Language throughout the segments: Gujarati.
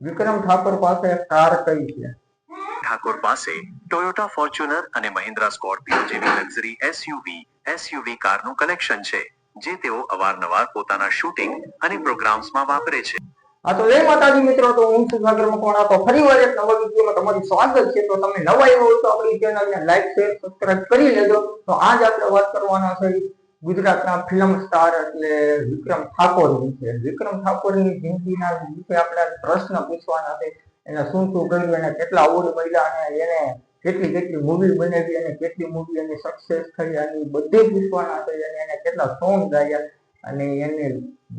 વિક્રમ ઠાકોર પાસે કાર કઈ છે? ઠાકોર પાસે ટોયોટા ફોર્ચ્યુનર અને મહિન્દ્રા સ્કોર્પિયો જેવી લક્ઝરી એસયુવી કારનું કલેક્શન છે, જે તેઓ અવારનવાર પોતાના શૂટિંગ અને પ્રોગ્રામ્સમાં વાપરે છે. આ તો જય માતાજી મિત્રો, તો હું છું સાગર મકવાણા. તો ફરીવાર એક નવા વિડીયોમાં તમારું સ્વાગત છે. તો તમે નવા આવ્યા હોય તો આપણી ચેનલને લાઈક શેર સબસ્ક્રાઇબ કરી લેજો. તો આજ આપણે વાત કરવાના છે ગુજરાતના ફિલ્મ સ્ટાર એટલે વિક્રમ ઠાકોર વિશે. વિક્રમ ઠાકોરની જિંદગીના વિશે આપણે પ્રશ્ન પૂછવાના છે. એને શું શું કર્યું, એને કેટલા અવોર્ડ મળ્યા, અને એને કેટલી મૂવી બનાવી અને કેટલી મૂવી એની સક્સેસ થઈ, અને બધી પૂછવાના છે. અને એને કેટલા સોંગ ગાયા અને એને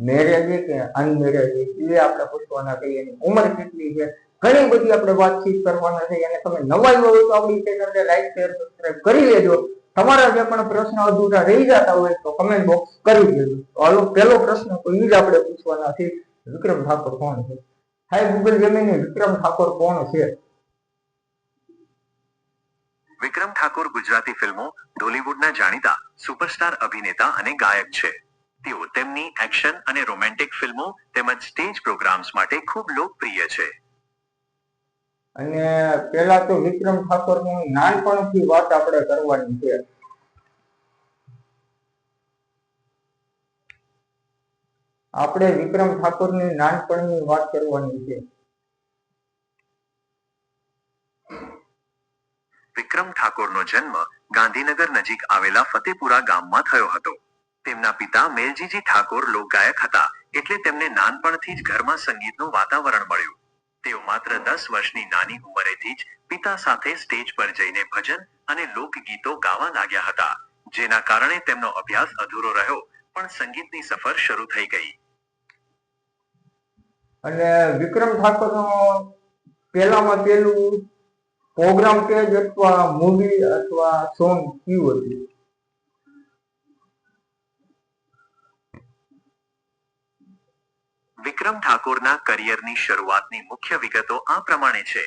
મેરેજ કે અનમેરેજ એ આપણે પૂછવાના છે. એની ઉંમર કેટલી છે, ઘણી બધી આપણે વાતચીત કરવાના છે. અને તમે નવા હોય તો આપણી ચેનલને લાઈક શેર સબસ્ક્રાઇબ કરી લેજો. તમારા જે પણ પ્રશ્ન અધૂરા રહી જતા હોય તો કમેન્ટ બોક્સ કરી દેજો. તો હાલો, પહેલો પ્રશ્ન તો એ જ આપણે પૂછવાના છે, વિક્રમ ઠાકોર કોણ છે? હાય ગૂગલ જેમિની, વિક્રમ ઠાકોર કોણ છે? વિક્રમ ઠાકોર ગુજરાતી ફિલ્મો, ઢોલીવુડના જાણીતા સુપરસ્ટાર અભિનેતા અને ગાયક છે. તેઓ તેમની એક્શન અને રોમેન્ટિક ફિલ્મો તેમજ સ્ટેજ પ્રોગ્રામ્સ માટે ખૂબ લોકપ્રિય છે. અને પહેલા તો વિક્રમ ઠાકોરનું નાનપણથી વાત આપણે કરવાની છે. આપણે વિક્રમ ઠાકોરની નાનપણની વાત કરવાની છે. વિક્રમ ઠાકોરનો જન્મ ગાંધીનગર નજીક આવેલા ફતેપુરા ગામમાં થયો હતો. તેમના પિતા મેલજીજી ઠાકોર લોકગાયક હતા, એટલે તેમને નાનપણથી જ ઘરમાં સંગીતનું વાતાવરણ મળ્યું. તેઓ માત્ર 10 વર્ષની નાની ઉંમરેથી જ પિતા સાથે સ્ટેજ પર જઈને ભજન અને લોકગીતો ગાવા લાગ્યા હતા, જેના કારણે તેમનો અભ્યાસ અધૂરો રહ્યો, પણ સંગીતની સફર શરૂ થઈ ગઈ. અને વિક્રમ ઠાકોરનો પહેલામાં પહેલું પ્રોગ્રામ કે અથવા મૂવી અથવા સોંગ કયું હતું? વિક્રમ ઠાકોરના કરિયરની શરૂઆતની મુખ્ય વિગતો આ પ્રમાણે છે.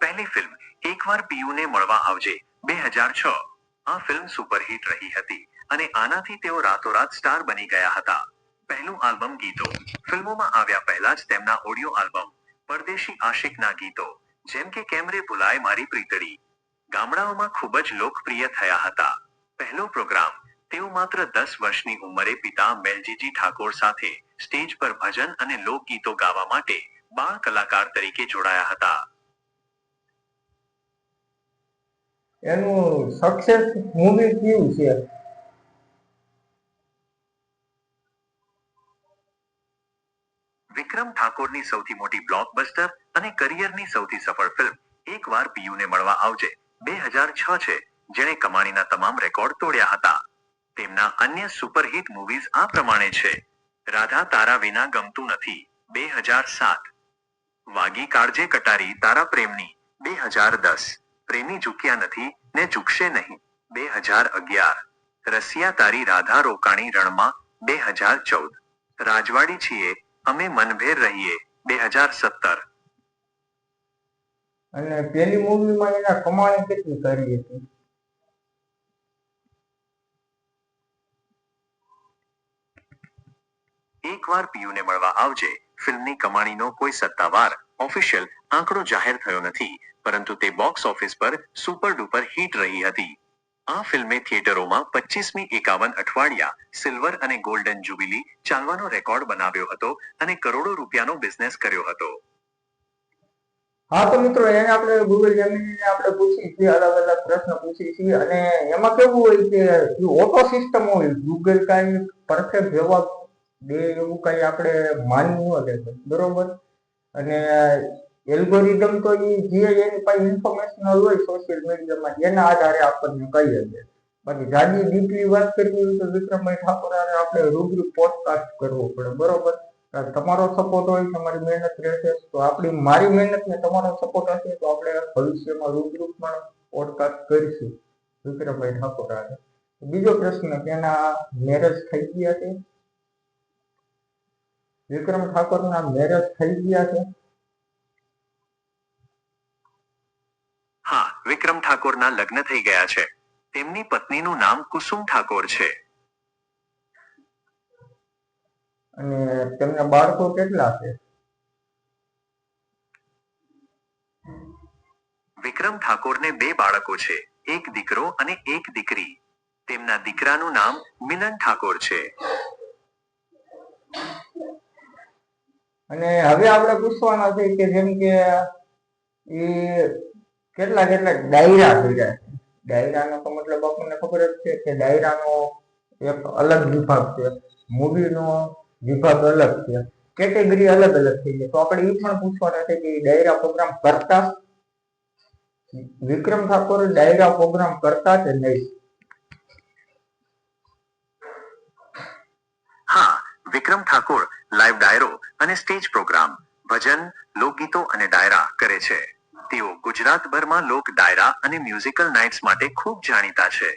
પહેલી ફિલ્મ એકવાર પિયુને મળવા આવજે 2006. આ ફિલ્મ સુપરહિટ રહી હતી અને આનાથી તેઓ રાતોરાત સ્ટાર બની ગયા હતા. પહેલું આલ્બમ ગીતો. ફિલ્મોમાં આવ્યા પહેલા જ તેમના ઓડિયો આલ્બમ પરદેશી આશિકના ગીતો જેમ કે કેમરે બુલાય મારી પ્રીતડી ગામડાઓમાં ખૂબ જ લોકપ્રિય થયા હતા. પહેલો પ્રોગ્રામ, તેઓ માત્ર 10 વર્ષની ઉંમરે પિતા મેલજીજી ઠાકોર સાથે સ્ટેજ પર ભજન અને લોકગીતો ગાવા માટે બાળ કલાકાર તરીકે જોડાયા હતા. એનું સક્સેસ મૂવી કયું છે? વિક્રમ ઠાકોરની સૌથી મોટી બ્લોકબસ્ટર અને કરિયરની સૌથી સફળ ફિલ્મ એકવાર પિયુને મળવા આવજે 2006 છે, જેણે કમાણીના તમામ રેકોર્ડ તોડ્યા હતા. તેમના અન્ય સુપરહિટ મૂવીઝ આ પ્રમાણે છે: રાધા તારા વિના ગમતું નથી 2007, વાગી કાળજે કટારી તારા પ્રેમની 2010, પ્રેમી ઝૂક્યા નથી ને ઝૂકશે નહીં 2011, રસિયા તારી રાધા રોકાણી રણમાં 2014, રાજવાડી છીએ અમે મનભેર રહીએ 2017. અને પેલી મૂવીમાં એના કમાણી કેટલી કરી હતી? એકવાર પિયુને મળવા આવજે ફિલ્મની કમાણીનો કોઈ સત્તાવાર ઓફિશિયલ આંકડો જાહેર થયો નથી, પરંતુ તે બોક્સ ઓફિસ પર સુપર ડુપર હિટ રહી હતી. આ ફિલ્મે થિયેટરોમાં 25મી 51 અઠવાડિયા સિલ્વર અને ગોલ્ડન જુબિલી ચાલવાનો રેકોર્ડ બનાવ્યો હતો અને કરોડો રૂપિયાનો બિઝનેસ કર્યો હતો. હા તો મિત્રો, એને આપણે ગૂગલ જેમિનીને આપણે પૂછી છીએ, અલગ અલગ પ્રશ્ન પૂછી છીએ. અને એમાં કેવું હોય કે ઓટો સિસ્ટમ હોય, ગૂગલ કાંઈ પરફેક્ટ જવાબ દે એવું કઈ આપણે માનવું ન લેતું, બરોબર? અને એલ્ગોરિધમ તો જે એની પાસે ઇન્ફોર્મેશન હોય સોશિયલ મીડિયામાં એના આધારે આપણને કહીએ છે. બાકી જાડી ડીપલી વાત કરવી હોય તો વિક્રમભાઈ ઠાકોર આપણે રૂબરૂ પોડકાસ્ટ કરવો પડે, બરોબર? તમારો સપોર્ટ હોય, તમારી મહેનત રહેશે તો મારી મહેનત ને તમારો સપોર્ટ હશે તો આપણે ભવિષ્યમાં રૂબરૂ પણ પોડકાસ્ટ કરીશું વિક્રમભાઈ ઠાકોર. બીજો પ્રશ્ન, તેના મેરેજ થઈ ગયા છે? વિક્રમ ઠાકોરના મેરેજ થઈ ગયા છે? હા, વિક્રમ ઠાકોરના લગ્ન થઈ ગયા છે. તેમની પત્નીનું નામ કુસુમ ઠાકોર છે. અને તેમના બાળકો કેટલા છે? વિક્રમ ઠાકોરને 2 બાળકો છે, એક દીકરો અને એક દીકરી. તેમના દીકરાનું નામ મિલન ઠાકોર છે. અને હવે આપણે પૂછવાના છે કે જેમ કે એ કેટલા ડાયરા કર્યા છે. ડાયરાનો તો મતલબ આપણને ખબર જ છે કે ડાયરાનો એક અલગ વિભાગ છે, મૂવીનો વિભાગ અલગ છે, કેટેગરી અલગ થઈ છે. તો આપણે એ પણ પૂછવાના છે કે ડાયરા પ્રોગ્રામ કરતા વિક્રમ ઠાકોર ડાયરા પ્રોગ્રામ કરતા કે નહીં? હા, વિક્રમ ઠાકોર લાઈવ ડાયરો અને સ્ટેજ પ્રોગ્રામ, ભજન, લોકગીતો અને ડાયરા કરે છે. તેઓ ગુજરાતભરમાં લોક ડાયરા અને મ્યુઝિકલ નાઇટ્સ માટે ખૂબ જાણીતા છે.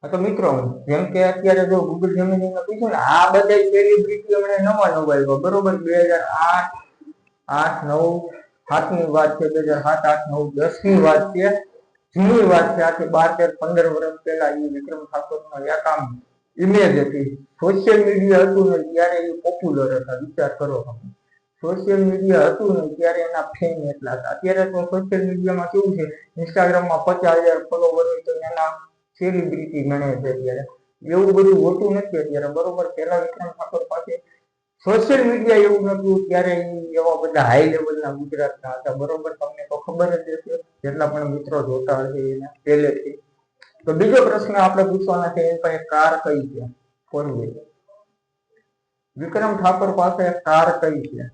તો મિત્રો, જેમ કે અત્યારે જો ગૂગલ જેમિનીમાં પૂછ્યું ને, આ બધા સેલિબ્રિટી અમને નવા આવ્યો, બરોબર. 2008, 8, 9, 7 ની વાત છે, 2007, 8, 9, 10 ની વાત છે, જૂની વાત છે. આથી 12, 13, 15 વર્ષ પહેલા એ વિક્રમ ઠાકોરનો એક આમ ઇમેજ હતી. સોશિયલ મીડિયા હતું ને ત્યારે એ પોપ્યુલર હતા. વિચાર કરો, સોશિયલ મીડિયા હતું ને ત્યારે એના ફેન એટલા હતા. અત્યારે તો સોશિયલ મીડિયામાં કેવું છે, ઇન્સ્ટાગ્રામમાં 50,000 ફોલોવર હોય તો એના સેલિબ્રિટી ગણે છે. અત્યારે એવું બધું હોતું નથી અત્યારે, બરોબર. પેલા વિક્રમ ઠાકોર પાસે સોશિયલ મીડિયા એવું નતું, ત્યારે એવા બધા હાઈ લેવલના ગુજરાતના હતા, બરોબર. તમને તો ખબર જ હશે, જેટલા પણ મિત્રો જોતા હશે એને પહેલેથી. તો બીજો પ્રશ્ન આપણે પૂછવાના છે, એની પાસે કાર કઈ છે? 4 વ્હીલર. વિક્રમ ઠાકોર પાસે કાર કઈ છે?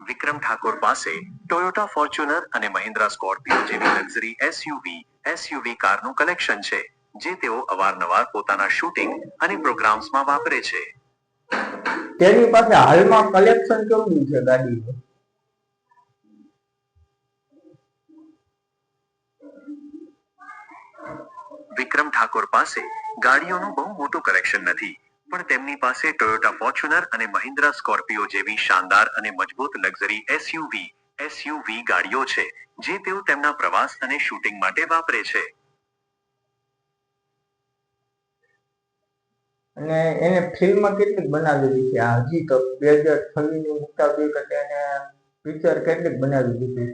વિક્રમ ઠાકોર પાસે ટોયોટા ફોર્ચ્યુનર અને મહિન્દ્રા સ્કોર્પિયો જેવી લક્ઝરી એસયુવી કારનું કલેક્શન છે, જે તેઓ અવારનવાર પોતાના શૂટિંગ અને પ્રોગ્રામ્સમાં વાપરે છે. તેની પાસે હાલમાં કલેક્શન કેવું છે ગાડીનું? વિક્રમ ઠાકોર પાસે ગાડીઓનું બહુ મોટું કલેક્શન નથી, પણ તેમની પાસે ટોયોટા ફોર્ચ્યુનર અને મહિન્દ્રા સ્કોર્પિયો જેવી શાનદાર અને મજબૂત લક્ઝરી એસયુવી ગાડીઓ છે, જે તેઓ તેમના પ્રવાસ અને શૂટિંગ માટે વાપરે છે. અને એને ફિલ્મ કેટલીક બનાવેલી છે? હજી તો 2026 ની મુતાબિક એને પિક્ચર કેટલીક બનાવી દીધી?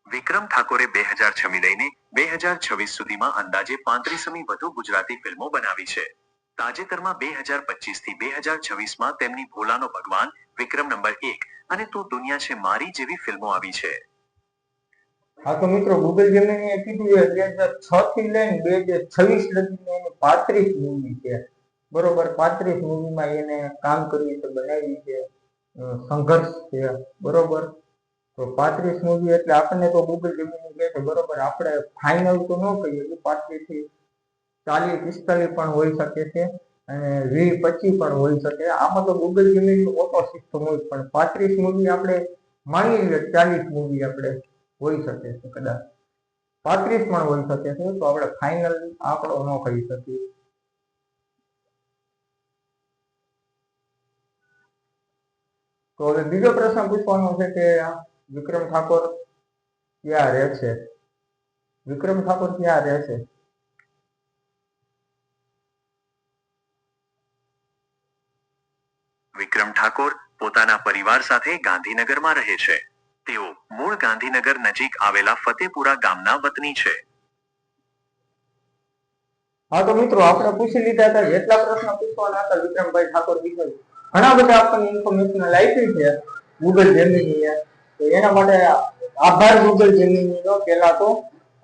વિક્રમ ઠાકોરે 2006 લઈને 2026 સુધીમાં અંદાજે 35મી વધુ ગુજરાતી ફિલ્મો બનાવી છે. તાજેતરમાં 2025 થી 2026માં તેમની ભોલાનો ભગવાન, વિક્રમ નંબર 1 અને તું દુનિયા છે મારી જેવી ફિલ્મો આવી છે. હા તો મિત્રો, ગૂગલ જેમિનીએ કીધું 2006 થી લઈને 2026 લગીને એની 35 મૂવી છે, બરોબર. 35 મૂવીમાં એને કામ કર્યું છે, બનાવી છે, સંઘર્ષ છે, બરોબર. તો 35 મૂવી એટલે આપણને તો ગૂગલ જેમિની કહે છે, બરોબર. આપણે ફાઇનલ તો ન કહીએ, 35 થી 40, 45 પણ હોઈ શકે છે અને 20, 25 પણ હોઈ શકે. આમાં તો ગૂગલ જેમિની ઓટો સિસ્ટમ હોય, પણ 35 મૂવી આપણે માની લઈએ, 40 મૂવી આપણે હોઈ શકે છે, કદાચ 35 પણ હોઈ શકે છે. તો આપણે ફાઇનલ આંકડો ન કહી શકીએ. તો હવે બીજો પ્રશ્ન પૂછવાનો છે કે વિક્રમ ઠાકોર ક્યાં રહે છે? વિક્રમ ઠાકોર ક્યાં રહે છે? વિક્રમ ઠાકોર પોતાના પરિવાર સાથે ગાંધીનગરમાં રહે છે. તેઓ મૂળ ગાંધીનગર નજીક આવેલા ફતેપુરા ગામના વતની છે. હા તો મિત્રો, આપણે પૂછી લીધા હતા જેટલા પ્રશ્ન પૂછવાના હતા વિક્રમભાઈ ઠાકોર વિશે. ઘણા બધા આપણને ઇન્ફોર્મેશન આપી છે ગૂગલ જેમિનીએ. તો એના માટે આભાર ગૂગલ જેમિનીનો પહેલા તો,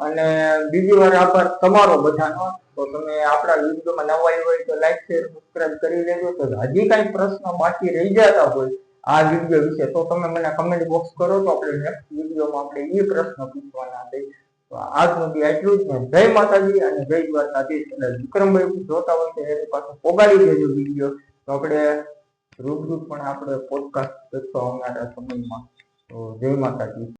અને બીજી વાર આભાર તમારો બધાનો. તો તમે આપણા વિડીયોમાં નવા આવ્યા હોય તો લાઈક, શેર, સબસ્ક્રાઇબ કરી લેજો. તો હજી કઈ પ્રશ્ન બાકી રહી જતા હોય આ વિડીયો વિશે તો તમે મને કમેન્ટ બોક્સ કરો, તો આપણે નેક્સ્ટ વિડીયોમાં આપણે એ પ્રશ્ન પૂછવાના છે. તો આજનું બી આટલું જ. જય માતાજી અને જય દ્વારકાધીશ. એટલે વિક્રમભાઈ જોતા હોય તો એની પાસે પોગાડી દેજો વિડીયો, તો આપણે રૂબરૂ પણ આપણે પોડકાસ્ટ કરશો આવનારા સમયમાં. તો જય માતાજી.